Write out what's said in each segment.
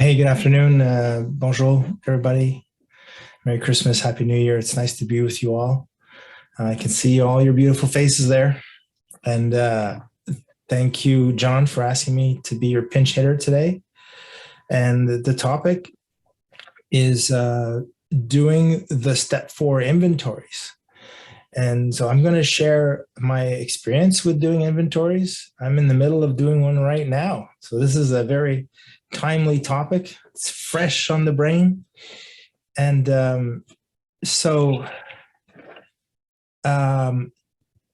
Hey, good afternoon. Bonjour, everybody. Merry Christmas, Happy New Year. It's nice to be with you all. I can see all your beautiful faces there. And thank you, John, for asking me to be your pinch hitter today. And the topic is doing the step 4 inventories. And so I'm going to share my experience with doing inventories. I'm in the middle of doing one right now. So this is a very timely topic. It's fresh on the brain. And so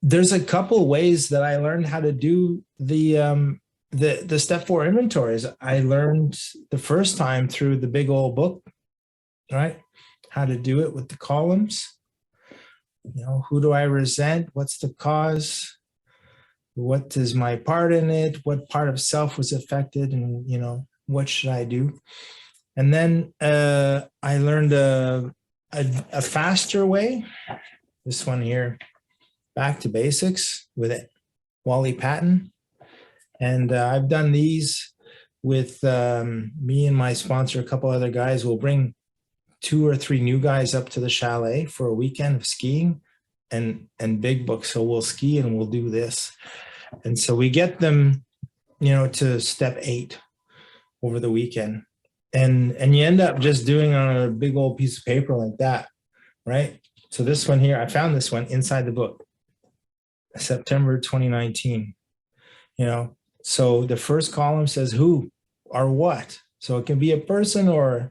there's a couple ways that I learned how to do the step 4 inventories. I learned the first time through the big old book, right? How to do it with the columns. You know, who do I resent? What's the cause? What is my part in it? What part of self was affected? And, you know, what should I do? And then I learned a faster way. This one here, Back to Basics with it, Wally Patton. And I've done these with me and my sponsor, a couple other guys. We'll bring 2 or 3 new guys up to the chalet for a weekend of skiing and big book. So we'll ski and we'll do this. And so we get them, you know, to step 8 over the weekend. And you end up just doing on a big old piece of paper like that, right? So this one here, I found this one inside the book, September 2019, you know. So the first column says who or what. So it can be a person or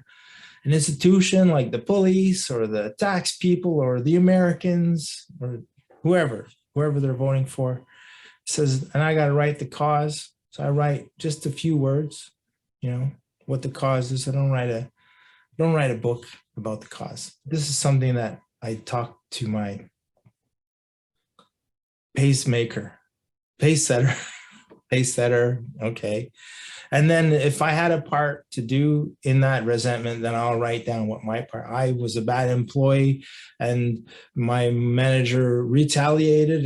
an institution like the police or the tax people or the Americans or whoever they're voting for. It says, and I got to write the cause. So I write just a few words, you know, what the cause is. I don't write a book about the cause. This is something that I talk to my pace setter. Okay. And then if I had a part to do in that resentment, then I'll write down what my part. I was a bad employee and my manager retaliated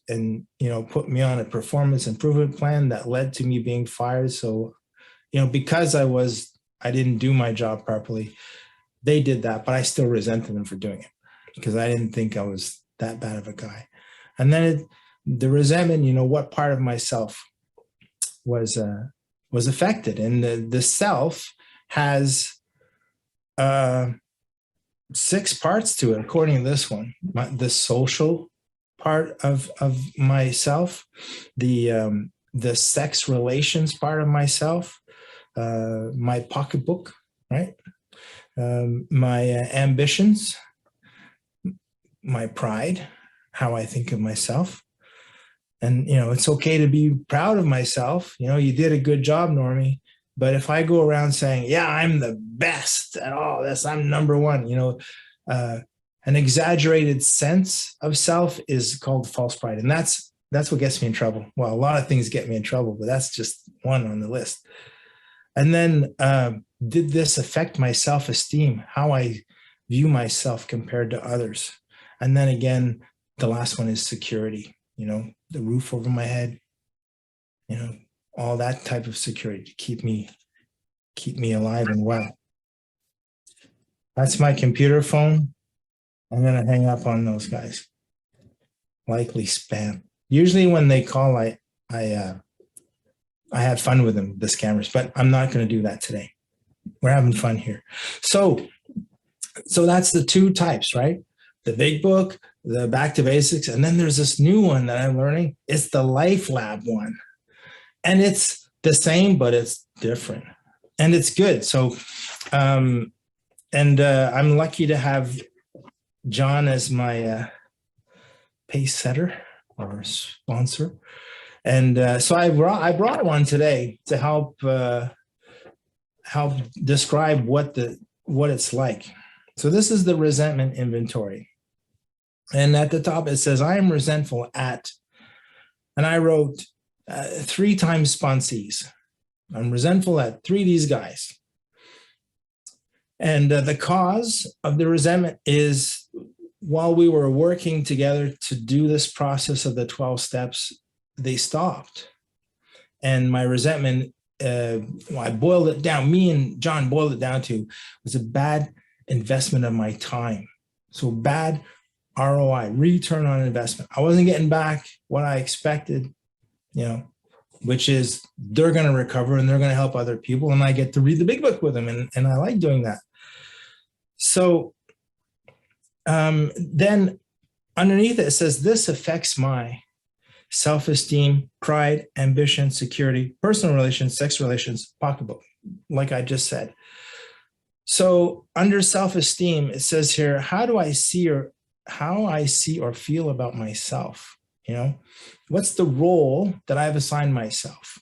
and you know, put me on a performance improvement plan that led to me being fired. So, you know, because I didn't do my job properly, they did that, but I still resented them for doing it because I didn't think I was that bad of a guy. And then the resentment, you know, what part of myself was affected, and the self has 6 parts to it, according to this one. The social part of myself, the sex relations part of myself, my pocketbook, right? My ambitions, my pride, how I think of myself. And, you know, it's okay to be proud of myself. You know, you did a good job, Normie. But if I go around saying, yeah, I'm the best at all this, I'm number one, you know, an exaggerated sense of self is called false pride. And that's what gets me in trouble. Well, a lot of things get me in trouble, but that's just one on the list. And then did this affect my self-esteem, how I view myself compared to others? And then again, the last one is security, you know, the roof over my head, you know, all that type of security to keep me alive and well. That's my computer phone. I'm going to hang up on those guys. Likely spam. Usually when they call, I have fun with them, the scammers, but I'm not going to do that today. We're having fun here. So that's the 2 types, right? The big book, the Back to Basics, and then there's this new one that I'm learning. It's the LifeLab one. And it's the same, but it's different. And it's good. So, I'm lucky to have John as my pace setter or sponsor. And so I brought one today to help describe what it's like. So this is the resentment inventory. And at the top, it says, I am resentful at, and I wrote 3 times sponsees. I'm resentful at 3 of these guys. And the cause of the resentment is while we were working together to do this process of the 12 steps, they stopped. And my resentment I boiled it down. Me and John boiled it down to was a bad investment of my time. So bad ROI, return on investment. I wasn't getting back what I expected, which is they're going to recover and they're going to help other people. And I get to read the big book with them. And I like doing that. So then underneath it says, this affects my self-esteem, pride, ambition, security, personal relations, sex relations, pocketbook, like I just said. So under self-esteem, it says here, how I see or feel about myself. What's the role that I've assigned myself?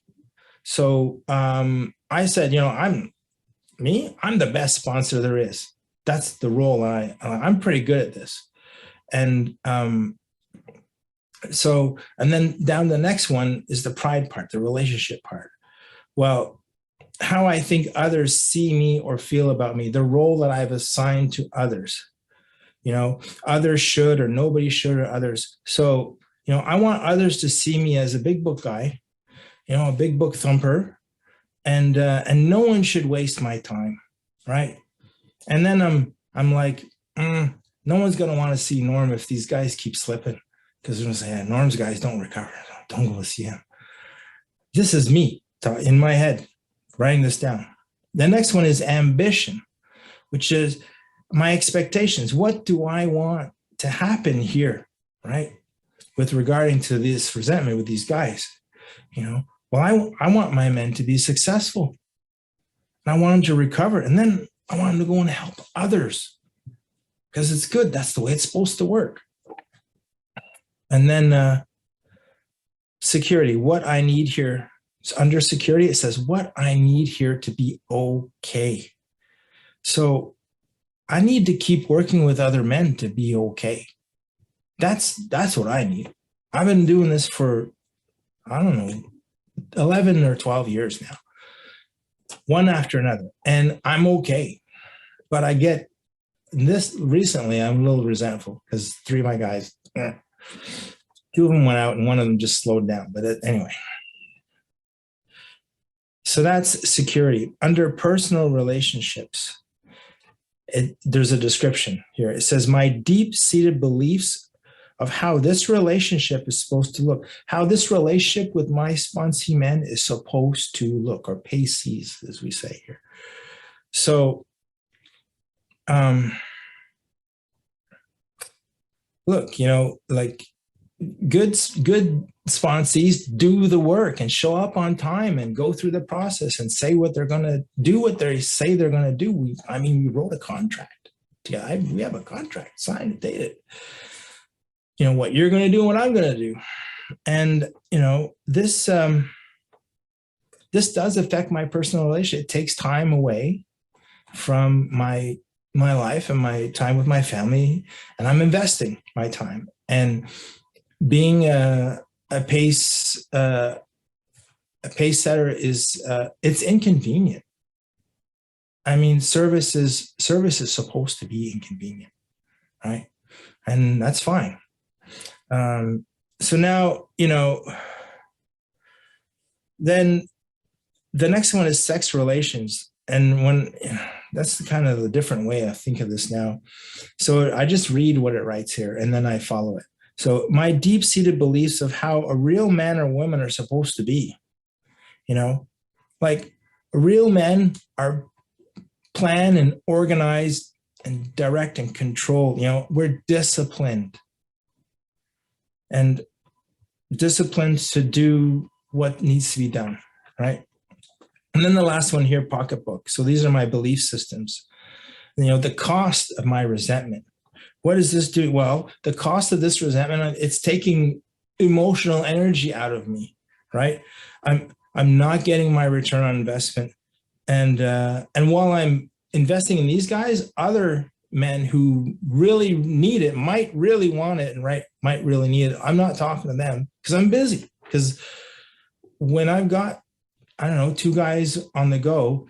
So I said, I'm the best sponsor there is. That's the role. I'm pretty good at this. And and then down the next one is the pride part, the relationship part. Well, how I think others see me or feel about me, the role that I've assigned to others. Others should, or nobody should, or others. So, I want others to see me as a big book guy, a big book thumper, and no one should waste my time, right? And then I'm like, no one's gonna want to see Norm if these guys keep slipping, because they're gonna say, yeah, Norm's guys don't recover. Don't go see him. This is me in my head, writing this down. The next one is ambition, which is my expectations. What do I want to happen here, right? With regarding to this resentment with these guys, well, I want my men to be successful. And I want them to recover. And then I want them to go and help others because it's good. That's the way it's supposed to work. And then security, what I need here. So under security, it says what I need here to be okay. So I need to keep working with other men to be okay. That's what I need. I've been doing this for, 11 or 12 years now, one after another, and I'm okay. But I get this recently, I'm a little resentful because 3 of my guys, 2 of them went out and 1 of them just slowed down. But anyway. So that's security. Under personal relationships, there's a description here. It says, my deep-seated beliefs of how this relationship is supposed to look, how this relationship with my sponsee men is supposed to look, or paces, as we say here. So, look, like good sponsees do the work and show up on time and go through the process and say what they're going to do, what they say they're going to do. We wrote a contract. Yeah, we have a contract, signed it, dated. What you're going to do and what I'm going to do. And, this does affect my personal relationship. It takes time away from my life and my time with my family, and I'm investing my time. And being a pace setter is it's inconvenient. Service is supposed to be inconvenient, right? And that's fine. So now, then the next one is sex relations. And that's kind of the different way I think of this now. So I just read what it writes here and then I follow it. So my deep-seated beliefs of how a real man or woman are supposed to be, like real men are planned and organized and direct and controlled. We're disciplined. And disciplined to do what needs to be done, right? And then the last one here, pocketbook. So these are my belief systems. The cost of my resentment. What does this do? Well, the cost of this resentment, it's taking emotional energy out of me, right? I'm not getting my return on investment. And while I'm investing in these guys, other men who really need it, might really want it, and might really need it. I'm not talking to them because I'm busy. Because when I've got, 2 guys on the go,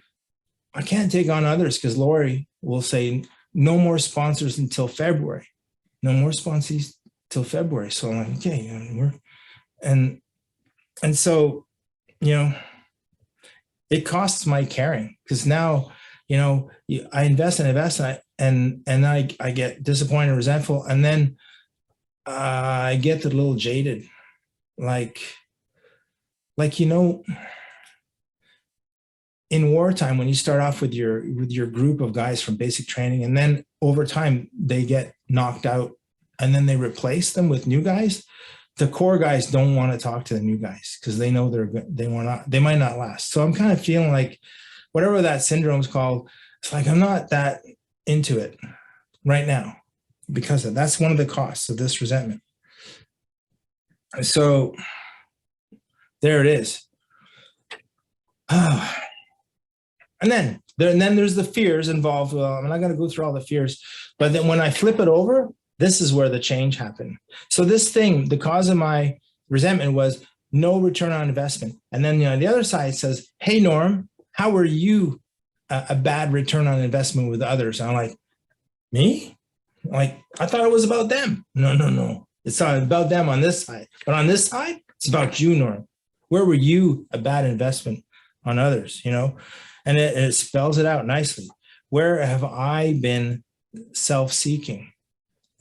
I can't take on others because Lori will say, no more sponsors until February. No more sponsees till February. So I'm like, okay, and so, it costs my caring, because now, I invest and invest, and I get disappointed, resentful, and then I get a little jaded, like like you know in wartime, when you start off with your group of guys from basic training, and then over time they get knocked out, and then they replace them with new guys. The core guys don't want to talk to the new guys because they know they might not last. So I'm kind of feeling like whatever that syndrome is called, it's like I'm not that into it right now, because that's one of the costs of this resentment. So there it is. And then there's the fears involved. Well, I'm not going to go through all the fears, but then when I flip it over, this is where the change happened. So this thing, the cause of my resentment was no return on investment. And then the other side says, hey, Norm, how are you a bad return on investment with others? And I'm like, me? Like, I thought it was about them. No. It's not about them on this side. But on this side, it's about you, Norm. Where were you a bad investment on others, And it spells it out nicely. Where have I been self-seeking?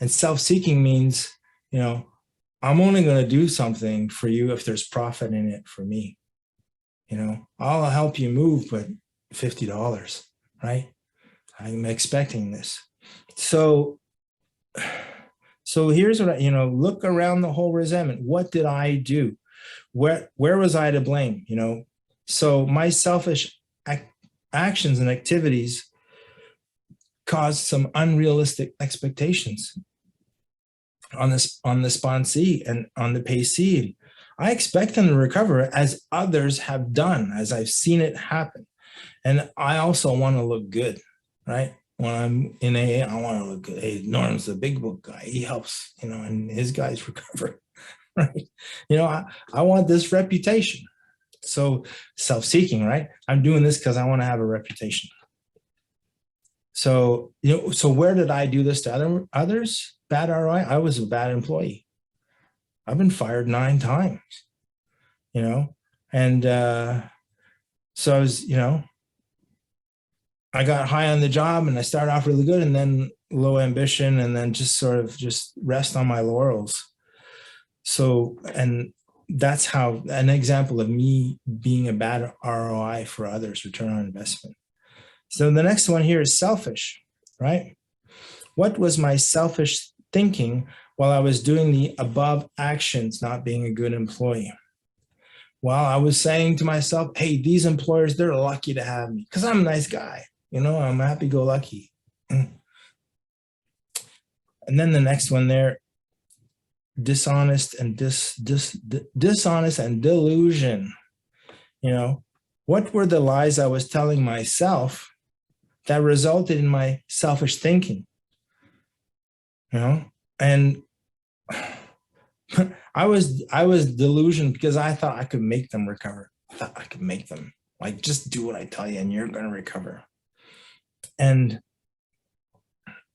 And self-seeking means, I'm only going to do something for you if there's profit in it for me. I'll help you move, but $50, right? I'm expecting this. So here's what look around the whole resentment. What did I do? Where was I to blame? So my selfish actions and activities caused some unrealistic expectations on the sponsee and on the payee. I expect them to recover as others have done, as I've seen it happen. And I also want to look good, right? When I'm in AA, I want to look good. Hey, Norm's the big book guy. He helps, and his guys recover, right? I want this reputation. So self-seeking, right? I'm doing this because I want to have a reputation. So, so where did I do this to others? Bad ROI. I was a bad employee. I've been fired 9 times, and so I was, I got high on the job and I started off really good, and then low ambition, and then just sort of just rest on my laurels. So, and that's how an example of me being a bad ROI for others, return on investment. So the next one here is selfish, right? What was my selfish thinking while I was doing the above actions, not being a good employee? Well, I was saying to myself, hey, these employers, they're lucky to have me because I'm a nice guy. I'm happy-go-lucky. And then the next one there, dishonest and dishonest and delusion. What were the lies I was telling myself that resulted in my selfish thinking? And I was delusioned because I thought I could make them recover. I thought I could make them, like, just do what I tell you and you're going to recover. And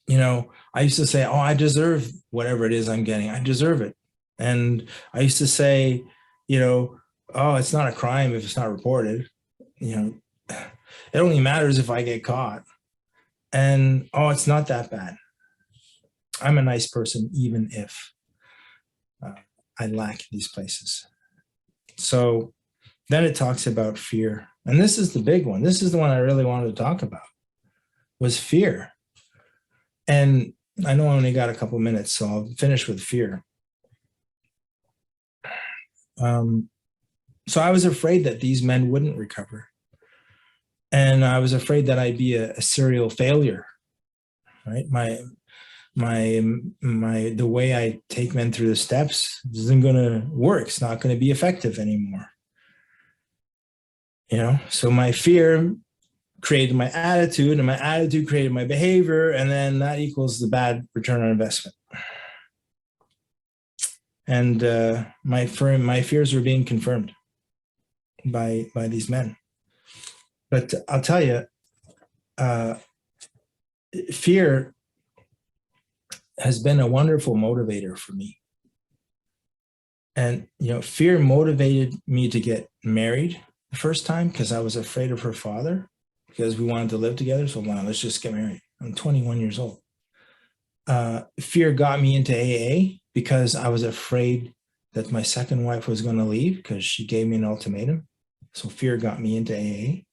I used to say, oh, I deserve whatever it is I'm getting. I deserve it. And I used to say, oh, it's not a crime if it's not reported. It only matters if I get caught. And, oh, it's not that bad. I'm a nice person, even if I lack these places. So then it talks about fear. And this is the big one. This is the one I really wanted to talk about, was fear. And I know I only got a couple minutes, so I'll finish with fear. So I was afraid that these men wouldn't recover. And I was afraid that I'd be a serial failure, right? The way I take men through the steps isn't going to work. It's not going to be effective anymore. So my fear created my attitude, and my attitude created my behavior, and then that equals the bad return on investment. And my fears were being confirmed by these men. But I'll tell you, fear has been a wonderful motivator for me. And fear motivated me to get married. the first time because I was afraid of her father because we wanted to live together. So, wow, let's just get married. I'm 21 years old. Fear got me into AA because I was afraid that my second wife was going to leave because she gave me an ultimatum. So fear got me into AA.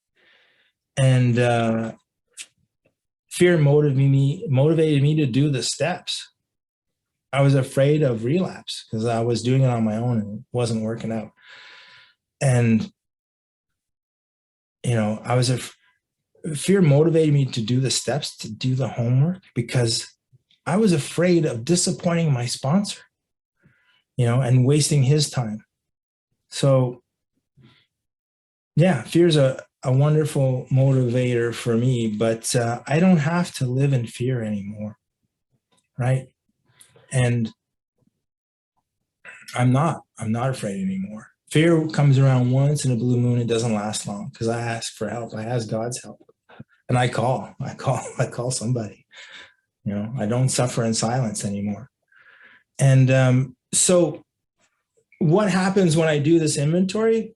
And fear motivated me to do the steps. I was afraid of relapse because I was doing it on my own and it wasn't working out. And, you know, fear motivated me to do the steps, to do the homework, because I was afraid of disappointing my sponsor, you know, and wasting his time. So, yeah, fear's a wonderful motivator for me, but I don't have to live in fear anymore, right? And I'm not afraid anymore. Fear comes around once in a blue moon. It doesn't last long because I ask for help. I ask God's help, and I call somebody. You know, I don't suffer in silence anymore. And so what happens when I do this inventory?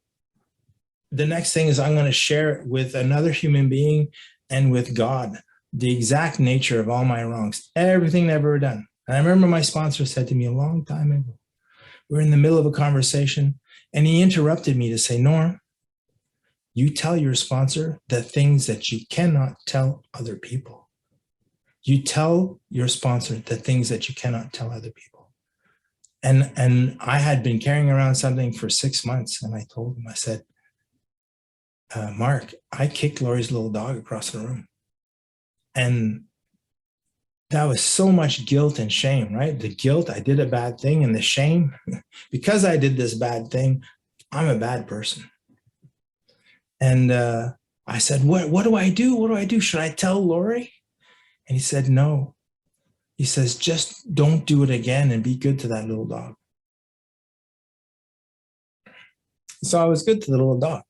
The next thing is I'm going to share it with another human being and with God, the exact nature of all my wrongs, everything I've ever done. And I remember my sponsor said to me a long time ago, we're in the middle of a conversation, and he interrupted me to say, Norm, you tell your sponsor the things that you cannot tell other people. You tell your sponsor the things that you cannot tell other people. And I had been carrying around something for 6 months, and I told him, I said, Mark, I kicked Lori's little dog across the room. And that was so much guilt and shame, right? The guilt, I did a bad thing, and the shame, because I did this bad thing, I'm a bad person. And I said, what do I do? What do I do? Should I tell Lori? And he said, no. He says, just don't do it again and be good to that little dog. So I was good to the little dog.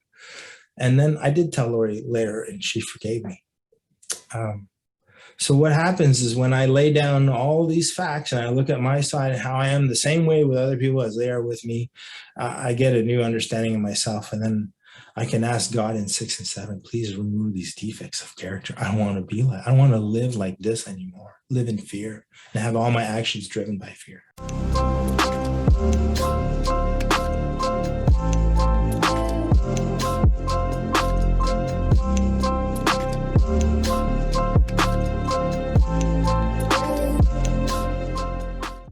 And then I did tell Lori later, and she forgave me. So what happens is when I lay down all these facts and I look at my side and how I am the same way with other people as they are with me, I get a new understanding of myself. And then I can ask God in 6 and 7, please remove these defects of character. I don't want to be like, I don't want to live like this anymore, live in fear and have all my actions driven by fear.